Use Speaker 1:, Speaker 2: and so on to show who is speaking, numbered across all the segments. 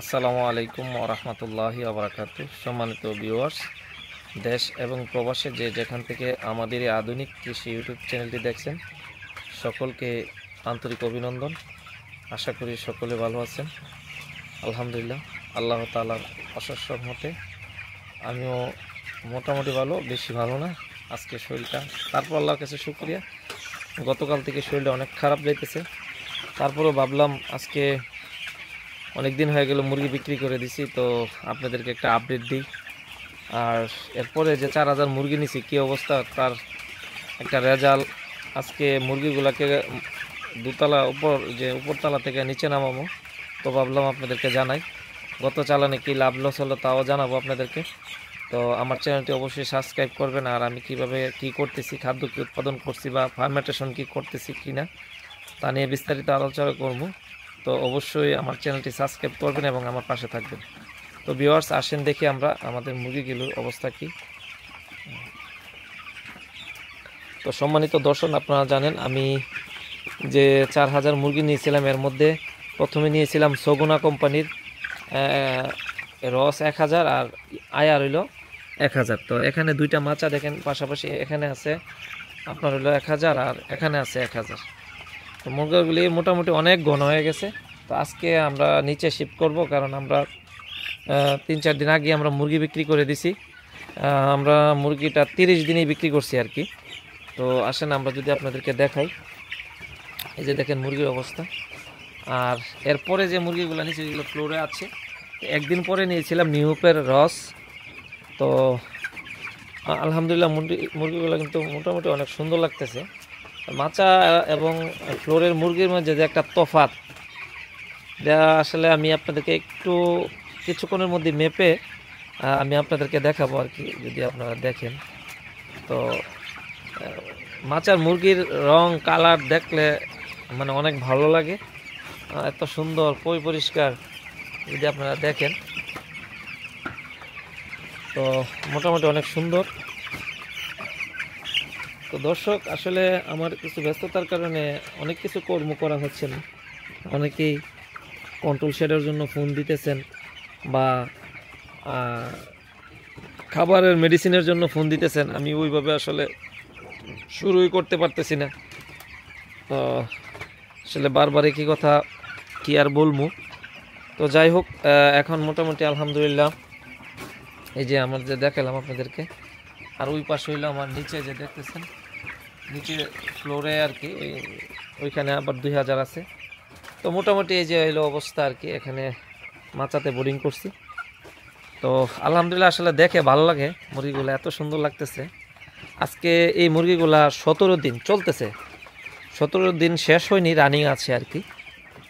Speaker 1: আসসালামু আলাইকুম ওয়া রাহমাতুল্লাহি ওয়া বারাকাতুহু। সম্মানিত ভিউয়ার্স, দেশ এবং প্রবাসে যে যেখান থেকে আমাদের এই আধুনিক কৃষি ইউটিউব চ্যানেলটি দেখছেন, সকলকে আন্তরিক অভিনন্দন। আশা করি সকলে ভালো আছেন। আলহামদুলিল্লাহ, আল্লাহ তাআলার অশেষ রহমতে আমিও মোটামুটি ভালো, বেশি ভালো না। আজকে শরীরটা, তারপর আল্লাহর কাছে শুকরিয়া, গতকাল থেকে শরীরটা অনেক খারাপ যাইতেছে। তারপরেও ভাবলাম আজকে অনেক দিন হয়ে গেল মুরগি বিক্রি করে দিছি, তো আপনাদেরকে একটা আপডেট দিই। আর এরপরে যে 4000 মুরগি নিছি, কী অবস্থা তার একটা রেজাল্ট। আজকে মুরগিগুলোকে দুতলা উপরতলা থেকে নিচে নামাবো, তো ভাবলাম আপনাদেরকে জানাই। গত চালানে কী লাভ লস হলো তাও জানাবো আপনাদেরকে। তো আমার চ্যানেলটি অবশ্যই সাবস্ক্রাইব করবেন। আর আমি কিভাবে কি করতেছি, খাদ্য কী উৎপাদন করছি বা ফার্মেন্টেশন কি করতেছি কিনা তা নিয়ে বিস্তারিত আলোচনা করব। তো অবশ্যই আমার চ্যানেলটি সাবস্ক্রাইব করবেন এবং আমার পাশে থাকবেন। তো ভিউয়ার্স, আসেন দেখি আমরা আমাদের মুরগিগুলোর অবস্থা কি। তো সম্মানিত দর্শক, আপনারা জানেন আমি যে 4000 মুরগি নিয়েছিলাম, এর মধ্যে প্রথমে নিয়েছিলাম সগুনা কোম্পানির রস 1000 আর আয়ার হইল 1000। তো এখানে দুইটা মাচা দেখেন পাশাপাশি, এখানে আছে আপনার হইলো 1000 আর এখানে আছে 1000। তো মুরগিগুলি মোটামুটি অনেক ঘন হয়ে গেছে। তো আজকে আমরা নিচে শিফট করব, কারণ আমরা 3-4 দিন আগে আমরা মুরগি বিক্রি করে দিছি। আমরা মুরগিটা 30 দিনেই বিক্রি করছি আর কি। তো আসেন আমরা যদি আপনাদেরকে দেখাই, এই যে দেখেন মুরগির অবস্থা। আর এরপরে যে মুরগিগুলো নিচে যেগুলো ফ্লোরে আছে, একদিন পরে নিয়েছিলাম নিউপের রস। তো আলহামদুলিল্লাহ মুরগিগুলো কিন্তু মোটামুটি অনেক সুন্দর লাগতেছে। মাচা এবং ফ্লোরের মুরগির মধ্যে যে একটা তফাৎ, এটা আসলে আমি আপনাদেরকে একটু কিছুক্ষণের মধ্যে মেপে আমি আপনাদেরকে দেখাবো আর কি, যদি আপনারা দেখেন। তো মাচার মুরগির রং কালার দেখলে মানে অনেক ভালো লাগে, এত সুন্দর পরিষ্কার যদি আপনারা দেখেন। তো মোটামুটি অনেক সুন্দর। তো দর্শক, আসলে আমার কিছু ব্যস্ততার কারণে অনেক কিছু কর্ম করা হচ্ছে না। অনেকেই কন্ট্রোল শেডের জন্য ফোন দিতেছেন বা খাবারের মেডিসিনের জন্য ফোন দিতেছেন, আমি ওইভাবে আসলে শুরুই করতে পারতেছি না। তো আসলে বারবার একই কথা কি আর বলবো। তো যাই হোক, এখন মোটামুটি আলহামদুলিল্লাহ, এই যে আমার যে দেখালাম আপনাদেরকে। আর ওই পাশে হইলো আমার নিচে যে দেখতেছেন, নিচে ফ্লোরে আর কি, ওইখানে আবার 2000 আছে। তো মোটামুটি এই যে হইলো অবস্থা আর কি। এখানে মাচাতে বোর্ডিং করছি। তো আলহামদুলিল্লাহ, আসলে দেখে ভালো লাগে, মুরগিগুলো এত সুন্দর লাগতেছে। আজকে এই মুরগিগুলা 17 দিন চলতেছে, 17 দিন শেষ হয়নি, রানিং আছে আর কি।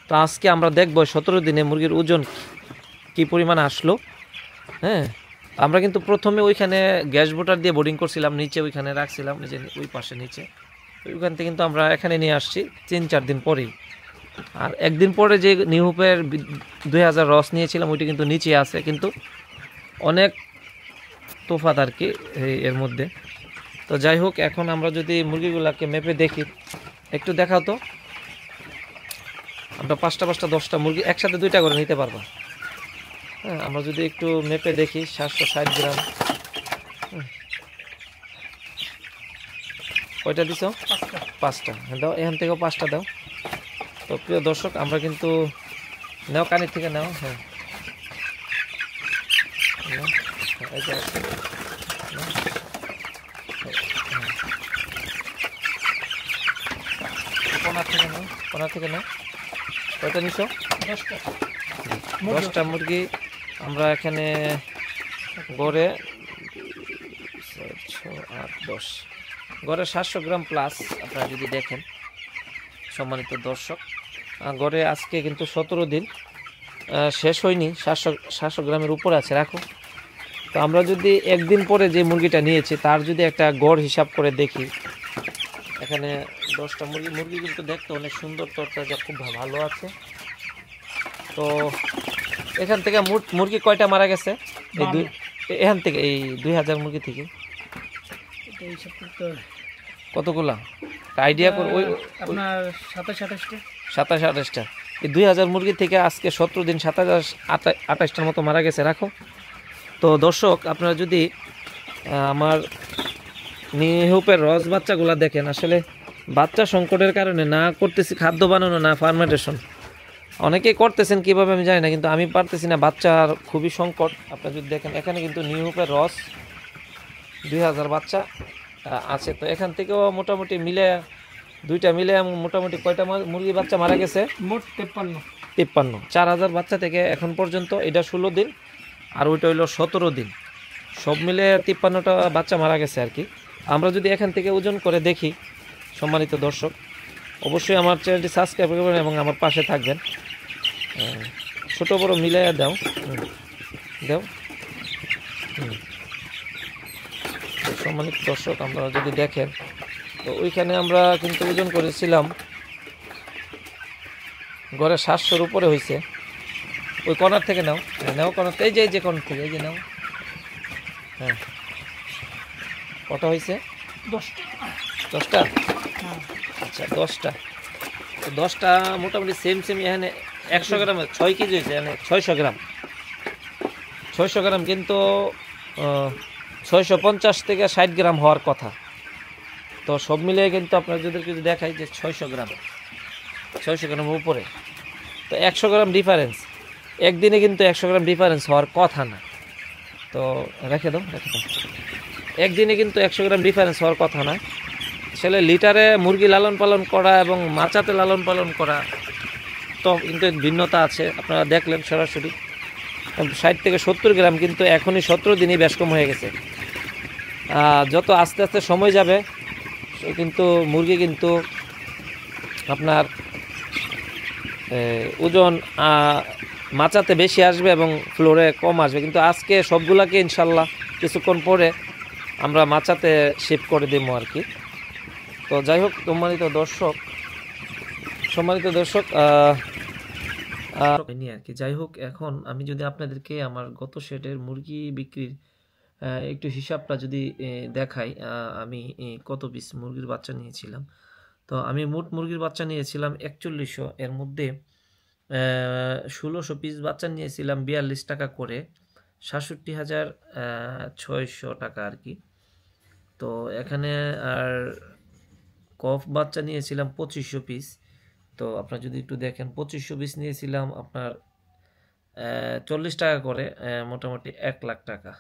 Speaker 1: তো আজকে আমরা দেখবো 17 দিনে মুরগির ওজন কি পরিমাণ আসলো। হ্যাঁ, আমরা কিন্তু প্রথমে ওইখানে গ্যাস বোটার দিয়ে বোর্ডিং করছিলাম, নিচে ওইখানে রাখছিলাম, যে ওই পাশে নিচে, ওইখান থেকে কিন্তু আমরা এখানে নিয়ে আসছি 3-4 দিন পরেই। আর একদিন পরে যে নিউপের 2000 রস নিয়েছিলাম, ওইটি কিন্তু নিচে আছে, কিন্তু অনেক তোফাত আর কি এর মধ্যে। তো যাই হোক, এখন আমরা যদি মুরগিগুলাকে মেপে দেখি, একটু দেখাও তো। আমরা 5টা 10টা মুরগি একসাথে 2টা করে নিতে পারবো। হ্যাঁ, আমরা যদি একটু মেপে দেখি, 760 গ্রাম। কয়টা দিছ? 5টা। দাও, এখান থেকেও 5টা দাও। তো প্রিয় দর্শক, আমরা কিন্তু নাও, কানের থেকে নাও। হ্যাঁ, এই যে কোনার থেকে নাও। কয়টা নিছ? 10টা মুরগি। আমরা এখানে গড়ে 6, 8, 10 গড়ে 700 গ্রাম প্লাস। আপনারা যদি দেখেন সম্মানিত দর্শক, গড়ে আজকে কিন্তু 17 দিন শেষ হয়নি, 700 গ্রামের উপরে আছে। রাখো। তো আমরা যদি একদিন পরে যে মুরগিটা নিয়েছি তার যদি একটা গড় হিসাব করে দেখি, এখানে 10টা মুরগি কিন্তু দেখতে অনেক সুন্দর, তরতাজা, খুব ভালো আছে। তো এখান থেকে মুরগি কয়টা মারা গেছে? এখান থেকে এই 2000 মুরগি থেকে কতগুলা আইডিয়া করে? ওই আপনার 27-28টা। এই 2000 মুরগি থেকে আজকে 17 দিন 2728টার মতো মারা গেছে। রাখো। তো দর্শক, আপনারা যদি আমার নিউহোপের রস বাচ্চাগুলো দেখেন, আসলে বাচ্চা সংকটের কারণে না করতেছি খাদ্য বানানো, না ফার্মেন্টেশন। অনেকেই করতেছেন কিভাবে আমি জানি না, কিন্তু আমি পারতেছি না, বাচ্চার খুবই সংকট। আপনারা যদি দেখেন এখানে কিন্তু নিউহোপের রস 2000 বাচ্চা আছে। তো এখান থেকেও মোটামুটি মিলে দুইটা মিলে মোটামুটি কয়টা মুরগি বাচ্চা মারা গেছে?
Speaker 2: মোট 53।
Speaker 1: 4000 বাচ্চা থেকে এখন পর্যন্ত এটা 16 দিন, আর ওইটা হইলো 17 দিন, সব মিলে 53টা বাচ্চা মারা গেছে আর কি। আমরা যদি এখান থেকে ওজন করে দেখি, সম্মানিত দর্শক, অবশ্যই আমার চ্যানেলটি সাবস্ক্রাইব করবেন এবং আমার পাশে থাকবেন। ছোট বড় মিলে দাও দাও। সম্মানিত দর্শক, আমরা যদি দেখেন, তো ওইখানে আমরা কিন্তু ওজন করেছিলাম গড়ে 700-র উপরে হয়েছে। ওই কর্নার থেকে নাও, নাও কর্নার, এই যে কর্নার থেকে, এই যে নাও। হ্যাঁ, কটা হয়েছে? 10টা। আচ্ছা, 10টা। তো 10টা মোটামুটি সেম এখানে 100 গ্রামে 6 কেজি হয়েছে, এখানে 600 গ্রাম। 600 গ্রাম কিন্তু 650 থেকে 60 গ্রাম হওয়ার কথা। তো সব মিলিয়ে কিন্তু আপনারা যদি দেখাই যে 600 গ্রামের উপরে। তো 100 গ্রাম ডিফারেন্স একদিনে, কিন্তু 100 গ্রাম ডিফারেন্স হওয়ার কথা না। তো রেখে দাও। একদিনে কিন্তু 100 গ্রাম ডিফারেন্স হওয়ার কথা না। আসলে লিটারে মুরগি লালন পালন করা এবং মাচাতে লালন পালন করা তো কিন্তু ভিন্নতা আছে। আপনারা দেখলেন সরাসরি 60 থেকে 70 গ্রাম, কিন্তু এখনই 17 দিনই বেশ কম হয়ে গেছে। যত আস্তে আস্তে সময় যাবে কিন্তু মুরগি কিন্তু আপনার ওজন মাচাতে বেশি আসবে এবং ফ্লোরে কম আসবে। কিন্তু আজকে সবগুলাকে ইনশাল্লাহ কিছুক্ষণ পরে আমরা মাচাতে শিফট করে দেবো আর কি। তো যাই হোক, সম্মানিত দর্শক নিয়ে আর কি। যাই হোক, এখন আমি যদি আপনাদেরকে আমার গত শেডের মুরগি বিক্রির একটু হিসাবটা যদি দেখাই, আমি কত পিস মুরগির বাচ্চা নিয়েছিলাম। তো আমি মোট মুরগির বাচ্চা নিয়েছিলাম 4100, এর মধ্যে 1600 পিস বাচ্চা নিয়েছিলাম 42 টাকা করে, 67,600 টাকা আর কি। তো এখানে আর কফ বাচ্চা নিয়েছিলাম 2500 পিস। তো আপনারা যদি একটু দেখেন, 2500 পিস নিয়েছিলাম আপনার 40 টাকা করে, মোটামুটি 1 লাখ টাকা।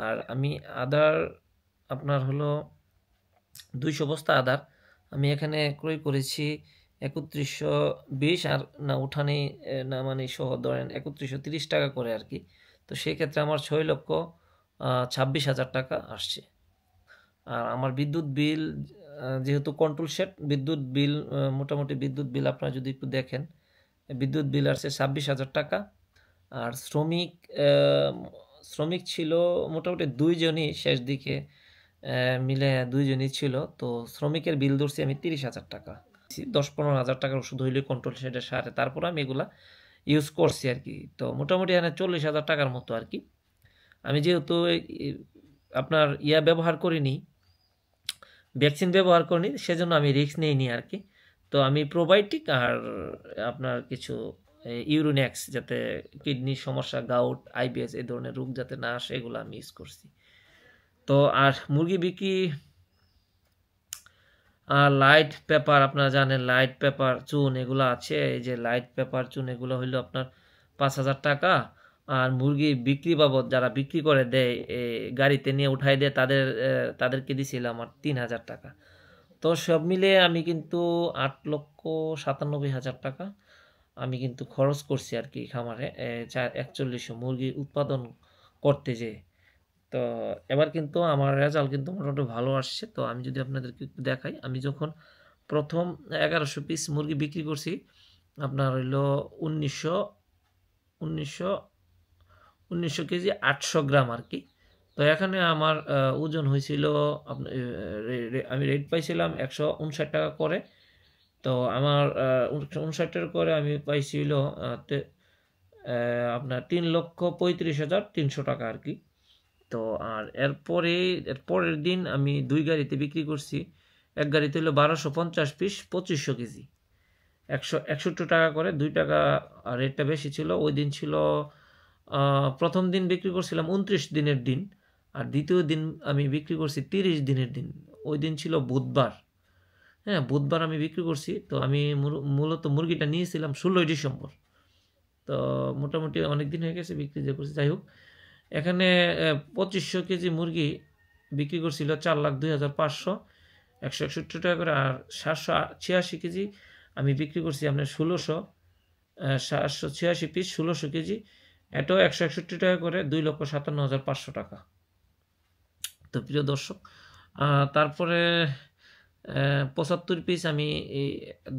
Speaker 1: আর আমি আদার আপনার হলো 200 বস্তা আদার আমি এখানে ক্রয় করেছি 3120, আর না উঠানি না মানে সহ ধরেন 3130 টাকা করে আর কি। তো সেই ক্ষেত্রে আমার 6,26,000 টাকা আসছে। আর আমার বিদ্যুৎ বিল, যেহেতু কন্ট্রোল শেড, বিদ্যুৎ বিল মোটামুটি বিদ্যুৎ বিল আপনারা যদি একটু দেখেন, বিদ্যুৎ বিল আসছে 26,000 টাকা। আর শ্রমিক ছিল মোটামুটি 2 জনই, শেষ দিকে মিলে 2 জনই ছিল। তো শ্রমিকের বিল ধরছি আমি 30,000 টাকা, 10-15,000 টাকার ওষুধ হইলে কন্ট্রোল শেডের সারে, তারপর আমি এগুলা ইউজ করছি আর কি। তো মোটামুটি এখানে 40,000 টাকার মতো আর কি। আমি যেহেতু আপনার ব্যবহার করিনি, ভ্যাকসিন ব্যবহার করিনি, সেজন্য আমি রিস্ক নিইনি আর কি। তো আমি প্রোবায়োটিক আর আপনার কিছু ইউরিনেক্স, যাতে কিডনির সমস্যা, গাউট, আইবিএস এই ধরনের রোগ যাতে না আসে, এগুলো আমি ইউজ করছি। তো আর মুরগি বিক্রি, আর লাইট পেপার, আপনারা জানেন লাইট পেপার চুন এগুলো আছে। এই যে লাইট পেপার চুন এগুলো হইলো আপনার 5,000 টাকা। আর মুরগি বিক্রি বাবদ যারা বিক্রি করে দেয়, গাড়িতে নিয়ে উঠাই দেয়, তাদেরকে দিছিলাম আমার 3,000 টাকা। তো সব মিলে আমি কিন্তু 8,97,000 টাকা আমি কিন্তু খরচ করছি আর কি খামারে 4100 মুরগি উৎপাদন করতে যেয়ে। তো এবার কিন্তু আমার রেজাল্ট কিন্তু মোটামুটি ভালো আসছে। তো আমি যদি আপনাদেরকে একটু দেখাই, আমি যখন প্রথম 1100 পিস মুরগি বিক্রি করছি, আপনার হইলো 1900 কেজি 800 গ্রাম আর কি। তো এখানে আমার ওজন হয়েছিল আমি রেট পাইছিলাম 159 টাকা করে। তো আমার 59 টাকা করে আমি পাইছিল আপনার 3,35,300 টাকা আর কি। তো আর এরপরের দিন আমি 2 গাড়িতে বিক্রি করছি। এক গাড়িতে হলো 1250 পিস 2500 কেজি। 161 টাকা করে, 2 টাকা রেটটা বেশি ছিল। ওই দিন ছিল প্রথম দিন বিক্রি করছিলাম 29 দিনের দিন, আর দ্বিতীয় দিন আমি বিক্রি করছি 30 দিনের দিন। ওই দিন ছিল বুধবার। হ্যাঁ, বুধবার আমি বিক্রি করছি। তো আমি মূলত মুরগিটা নিয়েছিলাম 16 ডিসেম্বর। তো মোটামুটি অনেক দিন হয়ে গেছে বিক্রি যে করছি। যাই হোক, এখানে 2500 কেজি মুরগি বিক্রি করছিল 4,02,500, 161 টাকা করে। আর 786 কেজি আমি বিক্রি করছি আপনার 786 পিস 1600 কেজি, এটাও 161 টাকা করে, 2,57,500 টাকা। তো প্রিয় দর্শক, তারপরে 75 পিস আমি এই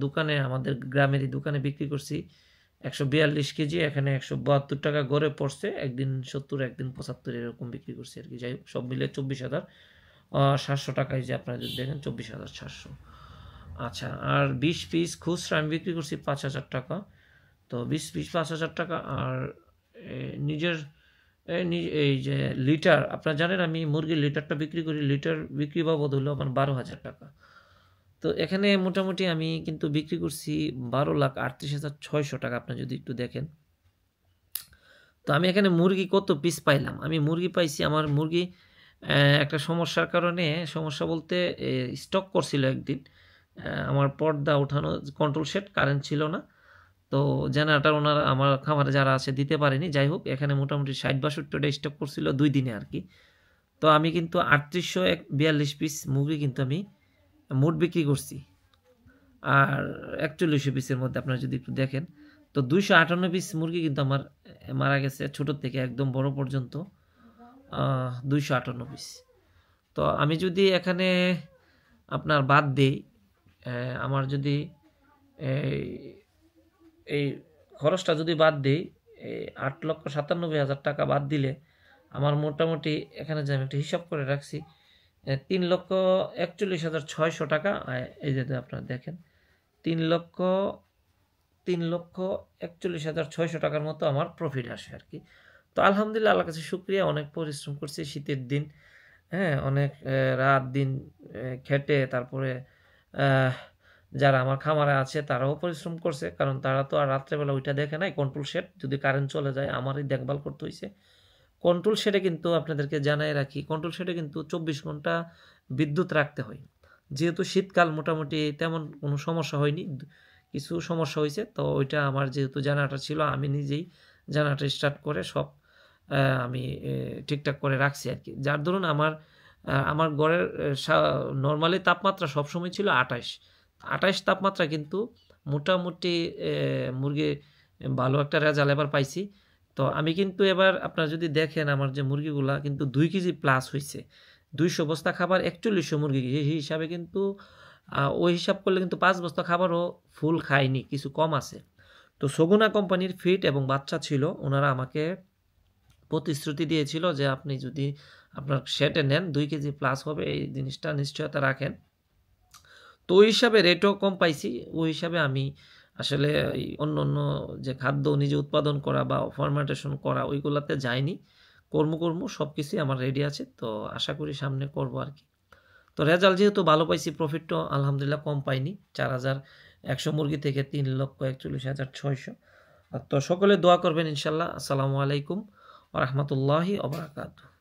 Speaker 1: দোকানে, আমাদের গ্রামের এই দোকানে বিক্রি করছি 142 কেজি। এখানে 172 টাকা গড়ে পড়ছে, একদিন 70 একদিন 75 এরকম বিক্রি করছি আর কি। যাই হোক, সব মিলে 24,700 টাকায়, যে আপনারা যদি দেখেন 24,700। আচ্ছা, আর 20 পিস খুচরা আমি বিক্রি করছি 5,000 টাকা। তো 20 পিস 5,000 টাকা। আর নিজের এই যে লিটার, আপনারা জানেন আমি মুরগির লিটারটা বিক্রি করি, লিটার বিক্রি বাবদ হলো আমার 12,000 টাকা। তো এখানে মোটামুটি আমি কিন্তু বিক্রি করছি 12,38,600 টাকা, আপনারা যদি একটু দেখেন। তো আমি এখানে মুরগি কত পিস পাইলাম, আমি মুরগি পাইছি, আমার মুরগি একটা সমস্যার কারণে, সমস্যা বলতে স্টক করছিল একদিন, আমার পর্দা ওঠানো কন্ট্রোল সেট, কারেন্ট ছিল না। তো জেনারেটর ওনারা আমার খামারে যারা আছে দিতে পারেনি। যাই হোক, এখানে মোটামুটি 60-62টা স্টক করছিল 2 দিনে আর কি। তো আমি কিন্তু 3842 পিস মুরগি কিন্তু আমি মোট বিক্রি করছি। আর 4100 পিসের মধ্যে আপনারা যদি একটু দেখেন, তো 258 পিস মুরগি কিন্তু আমার মারা গেছে, ছোট থেকে একদম বড় পর্যন্ত 258 পিস। তো আমি যদি এখানে আপনার বাদ দেই, আমার যদি এই খরচটা যদি বাদ দিই, 8,97,000 টাকা বাদ দিলে আমার মোটামুটি, এখানে যে আমি একটা হিসাব করে রাখছি, 3,41,600 টাকা। এই যে আপনারা দেখেন, 3,41,600 টাকার মতো আমার প্রফিট আসে আর কি। তো আলহামদুলিল্লাহ, আল্লাহর কাছে শুকরিয়া, অনেক পরিশ্রম করছি শীতের দিন, হ্যাঁ, অনেক রাত দিন খেটে, তারপরে যারা আমার খামারে আছে তারাও পরিশ্রম করছে, কারণ তারা তো আর রাত্রেবেলা ওইটা দেখে নাই, কন্ট্রোল সেট যদি কারেন্ট চলে যায় আমারই দেখভাল করতে হয়েছে। কন্ট্রোল সেটে কিন্তু আপনাদেরকে জানাই রাখি, কন্ট্রোল সেটে কিন্তু 24 ঘন্টা বিদ্যুৎ রাখতে হয়। যেহেতু শীতকাল, মোটামুটি তেমন কোনো সমস্যা হয়নি, কিছু সমস্যা হয়েছে। তো ওইটা আমার যেহেতু জেনারেটর ছিল, আমি নিজেই জেনারেটর স্টার্ট করে সব আমি ঠিকঠাক করে রাখছি আর কি। যার দরুন আমার ঘরের নর্মালি তাপমাত্রা সবসময় ছিল 28 তাপমাত্রা, কিন্তু মোটামুটি মুরগি ভালো একটা রেজাল্ট এবার পাইছি। তো আমি কিন্তু এবার আপনারা যদি দেখেন, আমার যে মুরগিগুলা কিন্তু 2 কেজি প্লাস হয়েছে, 200 বস্তা খাবার 4100 মুরগি, এই হিসাবে কিন্তু ওই হিসাব করলে কিন্তু 5 বস্তা খাবারও ফুল খায়নি, কিছু কম আছে। তো সগুনা কোম্পানির ফিট এবং বাচ্চা ছিল, ওনারা আমাকে প্রতিশ্রুতি দিয়েছিল যে আপনি যদি আপনার সেটে নেন 2 কেজি প্লাস হবে, এই জিনিসটা নিশ্চয়তা রাখেন। তো ওই হিসাবে রেটও কম পাইছি, ওই হিসাবে আমি আসলে অন্য যে খাদ্য নিজে উৎপাদন করা বা ফার্মেন্টেশন করা ওইগুলাতে যাইনি। কর্ম সব কিছুই আমার রেডি আছে। তো আশা করি সামনে করব আর কি। তো রেজাল্ট যেহেতু ভালো পাইছি, প্রফিটও আলহামদুলিল্লাহ কম পাইনি, 4,100 মুরগি থেকে 3,41,600। তো সকলে দোয়া করবেন ইনশাল্লাহ। আসসালামু আলাইকুম ওয়া রাহমাতুল্লাহি ওয়া বারাকাতুহু।